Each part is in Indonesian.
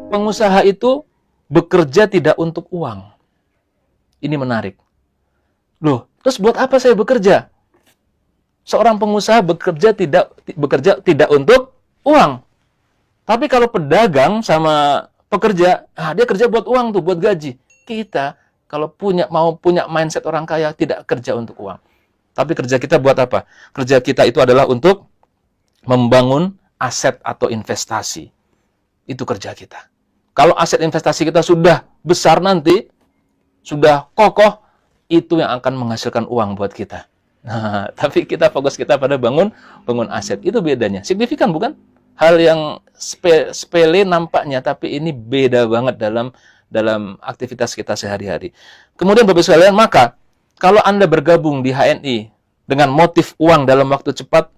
pengusaha itu bekerja tidak untuk uang. Ini menarik. Loh, terus buat apa saya bekerja? Seorang pengusaha bekerja tidak untuk uang. Tapi kalau pedagang sama pekerja, dia kerja buat uang tuh, buat gaji. Kita kalau mau punya mindset orang kaya, tidak kerja untuk uang. Tapi kerja kita buat apa? Kerja kita itu adalah untuk membangun aset atau investasi. Itu kerja kita. Kalau aset investasi kita sudah besar nanti, sudah kokoh, itu yang akan menghasilkan uang buat kita. Nah, tapi kita fokus kita pada bangun aset. Itu bedanya. Signifikan bukan? Hal yang sepele nampaknya, tapi ini beda banget dalam aktivitas kita sehari-hari. Kemudian Bapak sekalian, maka kalau Anda bergabung di HNI dengan motif uang dalam waktu cepat,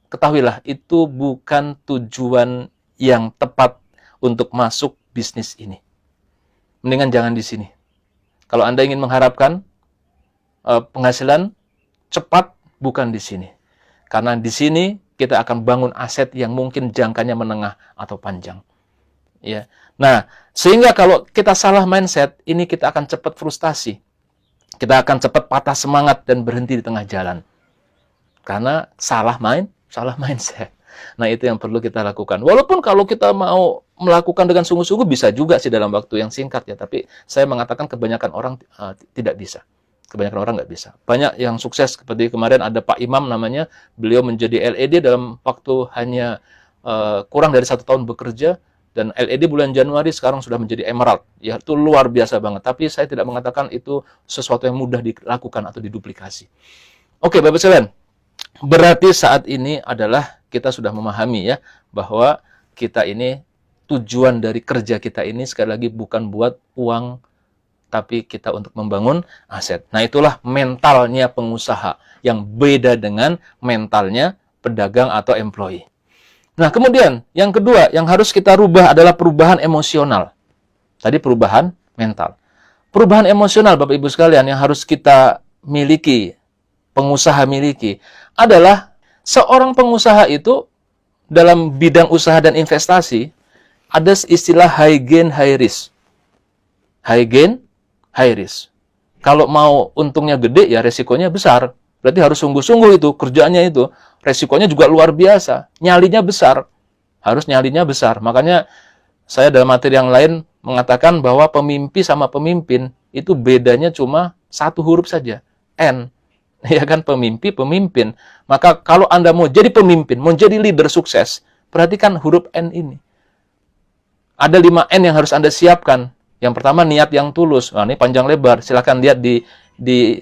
ketahuilah itu bukan tujuan yang tepat untuk masuk bisnis ini. Mendingan jangan di sini. Kalau Anda ingin mengharapkan penghasilan cepat, bukan di sini. Karena di sini kita akan bangun aset yang mungkin jangkanya menengah atau panjang. Ya. Nah, sehingga kalau kita salah mindset, ini kita akan cepat frustasi. Kita akan cepat patah semangat dan berhenti di tengah jalan. Karena salah mindset. Nah, itu yang perlu kita lakukan. Walaupun kalau kita mau melakukan dengan sungguh-sungguh bisa juga sih dalam waktu yang singkat ya, tapi saya mengatakan kebanyakan orang tidak bisa. Kebanyakan orang nggak bisa. Banyak yang sukses, seperti kemarin ada Pak Imam namanya, beliau menjadi LED dalam waktu hanya kurang dari 1 tahun bekerja, dan LED bulan Januari sekarang sudah menjadi Emerald. Ya, itu luar biasa banget. Tapi saya tidak mengatakan itu sesuatu yang mudah dilakukan atau diduplikasi. Oke, Bapak sekalian. Berarti saat ini adalah kita sudah memahami ya, bahwa kita ini, tujuan dari kerja kita ini sekali lagi bukan buat uang, tapi kita untuk membangun aset. Nah, itulah mentalnya pengusaha yang beda dengan mentalnya pedagang atau employee. Nah, kemudian yang kedua yang harus kita rubah adalah perubahan emosional. Tadi perubahan mental. Perubahan emosional, Bapak Ibu sekalian, yang harus kita miliki, pengusaha miliki, adalah seorang pengusaha itu dalam bidang usaha dan investasi ada istilah high gain, high risk. High gain, high risk. Kalau mau untungnya gede, ya resikonya besar. Berarti harus sungguh-sungguh itu, kerjaannya itu. Resikonya juga luar biasa. Nyalinya besar. Harus nyalinya besar. Makanya saya dalam materi yang lain mengatakan bahwa pemimpi sama pemimpin itu bedanya cuma 1 huruf saja. N. Ya kan, pemimpi, pemimpin. Maka kalau Anda mau jadi pemimpin, mau jadi leader sukses, perhatikan huruf N ini. Ada 5 N yang harus Anda siapkan. Yang pertama, niat yang tulus. Nah, ini panjang lebar. Silahkan lihat di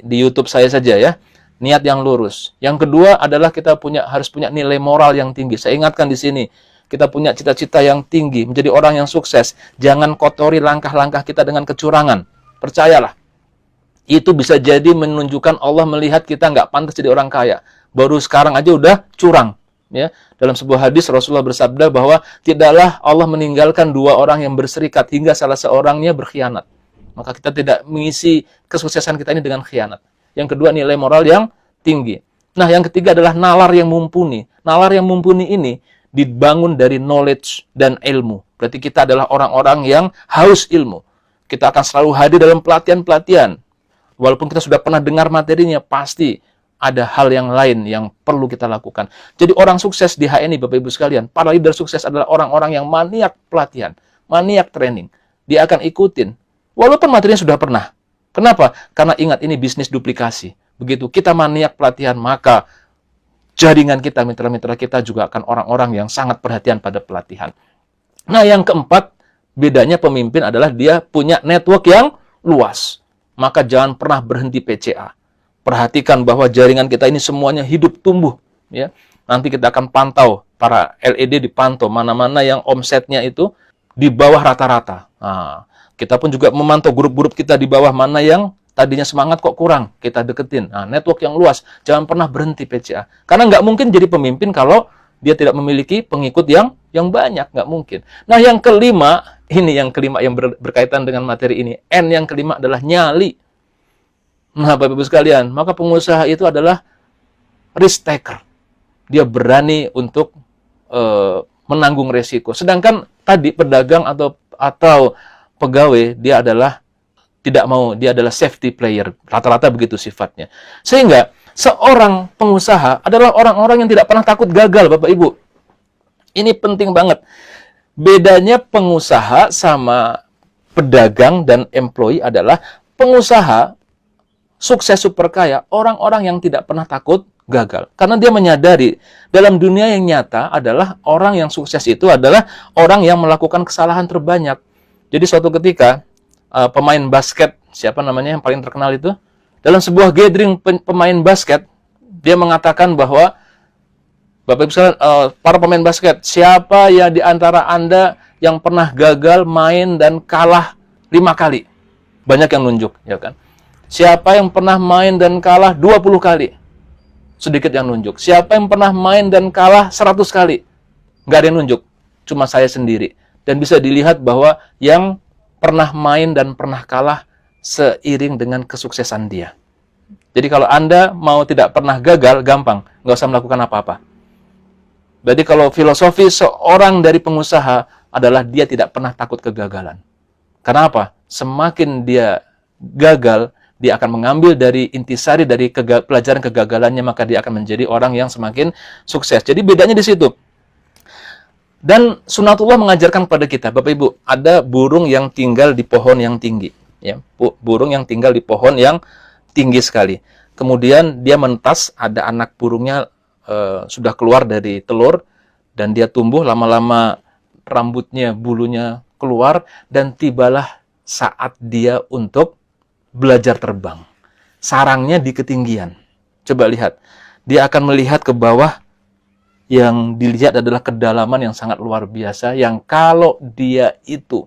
YouTube saya saja ya. Niat yang lurus. Yang kedua adalah kita harus punya nilai moral yang tinggi. Saya ingatkan di sini, kita punya cita-cita yang tinggi, menjadi orang yang sukses. Jangan kotori langkah-langkah kita dengan kecurangan. Percayalah. Itu bisa jadi menunjukkan Allah melihat kita nggak pantas jadi orang kaya. Baru sekarang aja udah curang. Ya, dalam sebuah hadis Rasulullah bersabda bahwa tidaklah Allah meninggalkan 2 orang yang berserikat hingga salah seorangnya berkhianat. Maka kita tidak mengisi kesuksesan kita ini dengan khianat. Yang kedua, nilai moral yang tinggi. Nah, yang ketiga adalah nalar yang mumpuni. Nalar yang mumpuni ini dibangun dari knowledge dan ilmu. Berarti kita adalah orang-orang yang haus ilmu. Kita akan selalu hadir dalam pelatihan-pelatihan. Walaupun kita sudah pernah dengar materinya, pasti ada hal yang lain yang perlu kita lakukan. Jadi orang sukses di HNI, Bapak Ibu sekalian, para leader sukses adalah orang-orang yang maniak pelatihan, maniak training. Dia akan ikutin, walaupun materinya sudah pernah. Kenapa? Karena ingat, ini bisnis duplikasi. Begitu kita maniak pelatihan, maka jaringan kita, mitra-mitra kita juga akan orang-orang yang sangat perhatian pada pelatihan. Nah, yang keempat, bedanya pemimpin adalah dia punya network yang luas. Maka jangan pernah berhenti PCA. Perhatikan bahwa jaringan kita ini semuanya hidup tumbuh. Ya. Nanti kita akan pantau, para LED dipantau, mana-mana yang omsetnya itu di bawah rata-rata. Nah, kita pun juga memantau grup-grup kita di bawah, mana yang tadinya semangat kok kurang, kita deketin. Nah, network yang luas, jangan pernah berhenti PCA. Karena nggak mungkin jadi pemimpin kalau dia tidak memiliki pengikut yang banyak, nggak mungkin. Nah, yang kelima, ini yang kelima yang berkaitan dengan materi ini. N yang kelima adalah nyali. Nah, Bapak Ibu sekalian, maka pengusaha itu adalah risk taker. Dia berani untuk menanggung resiko. Sedangkan tadi pedagang atau pegawai, dia adalah tidak mau, dia adalah safety player. Rata-rata begitu sifatnya. Sehingga seorang pengusaha adalah orang-orang yang tidak pernah takut gagal, Bapak Ibu. Ini penting banget. Bedanya pengusaha sama pedagang dan employee adalah pengusaha sukses super kaya, orang-orang yang tidak pernah takut gagal. Karena dia menyadari dalam dunia yang nyata adalah orang yang sukses itu adalah orang yang melakukan kesalahan terbanyak. Jadi suatu ketika pemain basket, siapa namanya yang paling terkenal itu? Dalam sebuah gathering pemain basket, dia mengatakan bahwa Bapak Ibu sekalian, para pemain basket, siapa ya di antara Anda yang pernah gagal main dan kalah 5 kali? Banyak yang nunjuk, ya kan? Siapa yang pernah main dan kalah 20 kali? Sedikit yang nunjuk. Siapa yang pernah main dan kalah 100 kali? Nggak ada yang nunjuk, cuma saya sendiri. Dan bisa dilihat bahwa yang pernah main dan pernah kalah seiring dengan kesuksesan dia. Jadi kalau Anda mau tidak pernah gagal, gampang, nggak usah melakukan apa-apa. Jadi kalau filosofi seorang dari pengusaha adalah dia tidak pernah takut kegagalan. Karena apa? Semakin dia gagal, dia akan mengambil dari intisari dari pelajaran kegagalannya, maka dia akan menjadi orang yang semakin sukses. Jadi bedanya di situ. Dan sunatullah mengajarkan kepada kita, Bapak Ibu, ada burung yang tinggal di pohon yang tinggi. Ya, burung yang tinggal di pohon yang tinggi sekali. Kemudian dia mentas, ada anak burungnya sudah keluar dari telur, dan dia tumbuh, lama-lama rambutnya, bulunya keluar, dan tibalah saat dia untuk belajar terbang. Sarangnya di ketinggian. Coba lihat, dia akan melihat ke bawah, yang dilihat adalah kedalaman yang sangat luar biasa, yang kalau dia itu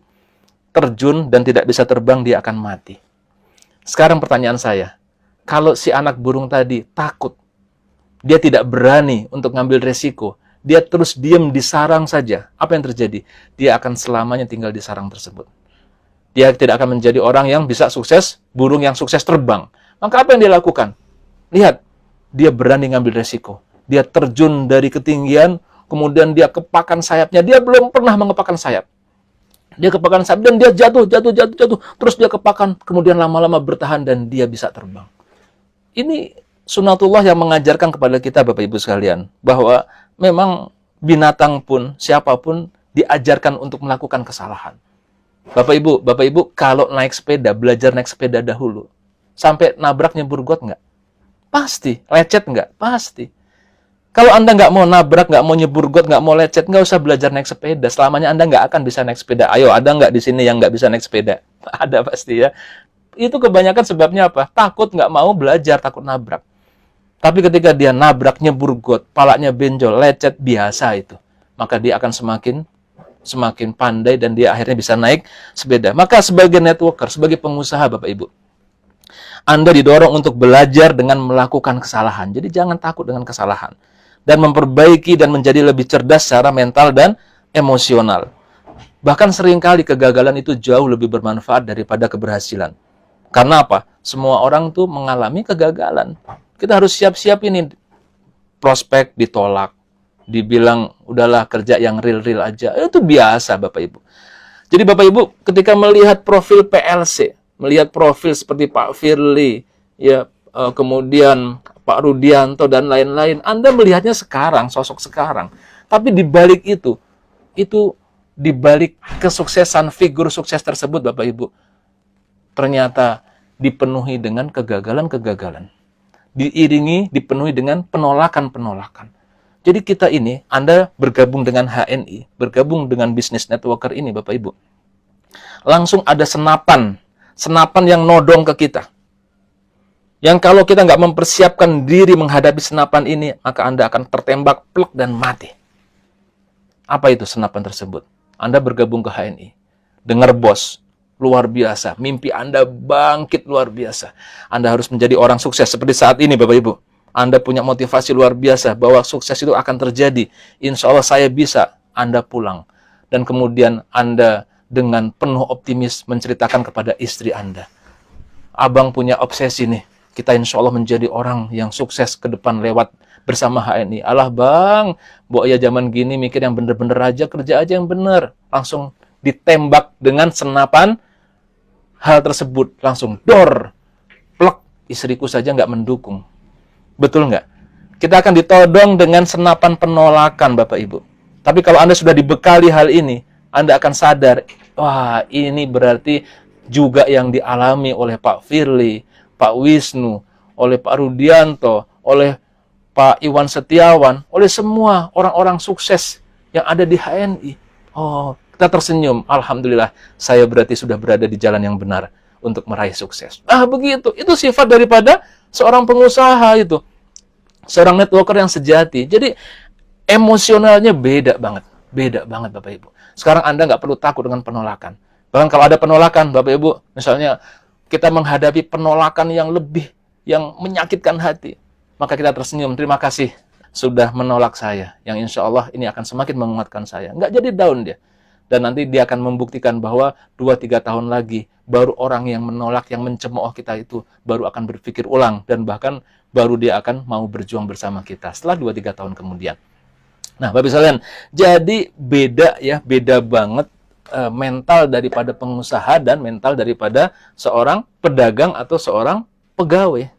terjun dan tidak bisa terbang, dia akan mati. Sekarang pertanyaan saya, kalau si anak burung tadi takut, dia tidak berani untuk ngambil resiko, dia terus diam di sarang saja, apa yang terjadi? Dia akan selamanya tinggal di sarang tersebut. Dia tidak akan menjadi orang yang bisa sukses, burung yang sukses terbang. Maka apa yang dia lakukan? Lihat, dia berani ngambil resiko. Dia terjun dari ketinggian, kemudian dia kepakan sayapnya. Dia belum pernah mengepakkan sayap. Dia kepakan sayap dan dia jatuh. Terus dia kepakan, kemudian lama-lama bertahan dan dia bisa terbang. Ini sunatullah yang mengajarkan kepada kita, Bapak Ibu sekalian, bahwa memang binatang pun, siapapun diajarkan untuk melakukan kesalahan. Bapak Ibu, kalau naik sepeda, belajar naik sepeda dahulu. Sampai nabrak nyebur got nggak? Pasti. Lecet nggak? Pasti. Kalau Anda nggak mau nabrak, nggak mau nyebur got, nggak mau lecet, nggak usah belajar naik sepeda. Selamanya Anda nggak akan bisa naik sepeda. Ayo, ada nggak di sini yang nggak bisa naik sepeda? Ada pasti ya. Itu kebanyakan sebabnya apa? Takut, nggak mau belajar, takut nabrak. Tapi ketika dia nabrak, nyebur got, palanya benjol, lecet, biasa itu. Maka dia akan semakin pandai dan dia akhirnya bisa naik sepeda. Maka sebagai networker, sebagai pengusaha, Bapak Ibu, Anda didorong untuk belajar dengan melakukan kesalahan. Jadi jangan takut dengan kesalahan. Dan memperbaiki dan menjadi lebih cerdas secara mental dan emosional. Bahkan seringkali kegagalan itu jauh lebih bermanfaat daripada keberhasilan. Karena apa? Semua orang tuh mengalami kegagalan. Kita harus siap-siap ini. Prospek ditolak. Dibilang, udahlah kerja yang real-real aja. Itu biasa, Bapak Ibu. Jadi Bapak Ibu, ketika melihat profil PLC, melihat profil seperti Pak Firly, ya, kemudian Pak Rudianto, dan lain-lain, Anda melihatnya sekarang, sosok sekarang. Tapi di balik itu di balik kesuksesan figur sukses tersebut, Bapak Ibu, ternyata dipenuhi dengan kegagalan-kegagalan. Dipenuhi dengan penolakan-penolakan. Jadi kita ini, Anda bergabung dengan HNI, bergabung dengan bisnis networker ini, Bapak Ibu. Langsung ada senapan yang nodong ke kita. Yang kalau kita nggak mempersiapkan diri menghadapi senapan ini, maka Anda akan tertembak, plek, dan mati. Apa itu senapan tersebut? Anda bergabung ke HNI. Dengar bos, luar biasa. Mimpi Anda bangkit luar biasa. Anda harus menjadi orang sukses seperti saat ini, Bapak Ibu. Anda punya motivasi luar biasa bahwa sukses itu akan terjadi. Insya Allah saya bisa. Anda pulang. Dan kemudian Anda dengan penuh optimis menceritakan kepada istri Anda. Abang punya obsesi nih. kita insya Allah menjadi orang yang sukses ke depan lewat bersama HNI. Alah bang, Mbok ya zaman gini mikir yang bener-bener aja, kerja aja yang bener. Langsung ditembak dengan senapan hal tersebut. Langsung dor, plek, istriku saja nggak mendukung. Betul nggak? Kita akan ditodong dengan senapan penolakan Bapak Ibu. Tapi kalau Anda sudah dibekali hal ini, Anda akan sadar, wah ini berarti juga yang dialami oleh Pak Firly, Pak Wisnu, oleh Pak Rudianto, oleh Pak Iwan Setiawan, oleh semua orang-orang sukses yang ada di HNI. Oh, kita tersenyum. Alhamdulillah, saya berarti sudah berada di jalan yang benar untuk meraih sukses. Ah, begitu. Itu sifat daripada seorang pengusaha itu. Seorang networker yang sejati. Jadi, emosionalnya beda banget. Beda banget, Bapak Ibu. Sekarang Anda nggak perlu takut dengan penolakan. Bahkan kalau ada penolakan, Bapak Ibu, misalnya kita menghadapi penolakan yang lebih, yang menyakitkan hati, maka kita tersenyum, terima kasih sudah menolak saya, yang insya Allah ini akan semakin menguatkan saya. Nggak jadi down dia. Dan nanti dia akan membuktikan bahwa 2-3 tahun lagi, baru orang yang menolak, yang mencemooh kita itu, baru akan berpikir ulang, dan bahkan baru dia akan mau berjuang bersama kita, setelah 2-3 tahun kemudian. Nah, Bapak sekalian, jadi beda ya, beda banget mental daripada pengusaha dan mental daripada seorang pedagang atau seorang pegawai.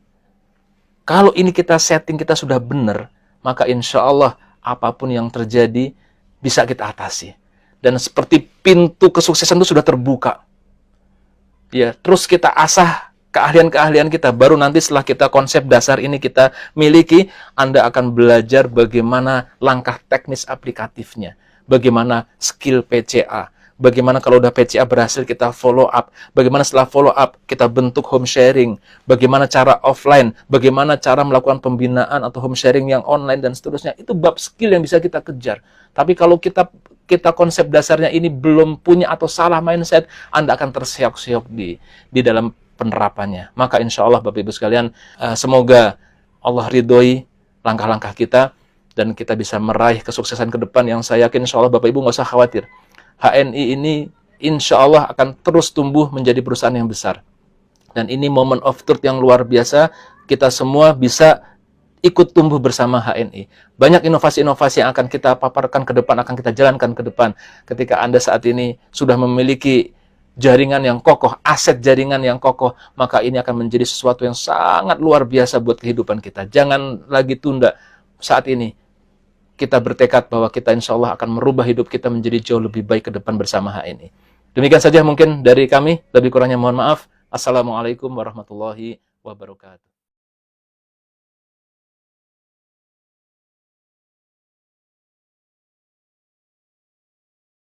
Kalau ini kita setting, kita sudah benar, maka insya Allah apapun yang terjadi bisa kita atasi. Dan seperti pintu kesuksesan itu sudah terbuka. Ya, terus kita asah keahlian-keahlian kita. Baru nanti setelah kita konsep dasar ini kita miliki, Anda akan belajar bagaimana langkah teknis aplikatifnya. Bagaimana skill PCA. Bagaimana kalau udah PCA berhasil kita follow up. Bagaimana setelah follow up kita bentuk home sharing. Bagaimana cara offline. Bagaimana cara melakukan pembinaan atau home sharing yang online dan seterusnya. Itu bab skill yang bisa kita kejar. Tapi kalau kita konsep dasarnya ini belum punya atau salah mindset, Anda akan terseok-seok di dalam penerapannya. Maka insya Allah Bapak Ibu sekalian, semoga Allah ridhoi langkah-langkah kita dan kita bisa meraih kesuksesan ke depan yang saya yakin insya Allah Bapak Ibu nggak usah khawatir. HNI ini insya Allah akan terus tumbuh menjadi perusahaan yang besar. Dan ini moment of truth yang luar biasa. Kita semua bisa ikut tumbuh bersama HNI. Banyak inovasi-inovasi yang akan kita paparkan ke depan, akan kita jalankan ke depan. Ketika Anda saat ini sudah memiliki jaringan yang kokoh, aset jaringan yang kokoh, maka ini akan menjadi sesuatu yang sangat luar biasa buat kehidupan kita. Jangan lagi tunda saat ini. Kita bertekad bahwa kita insya Allah akan merubah hidup kita menjadi jauh lebih baik ke depan bersama HNI. Demikian saja mungkin dari kami. Lebih kurangnya mohon maaf. Assalamualaikum warahmatullahi wabarakatuh.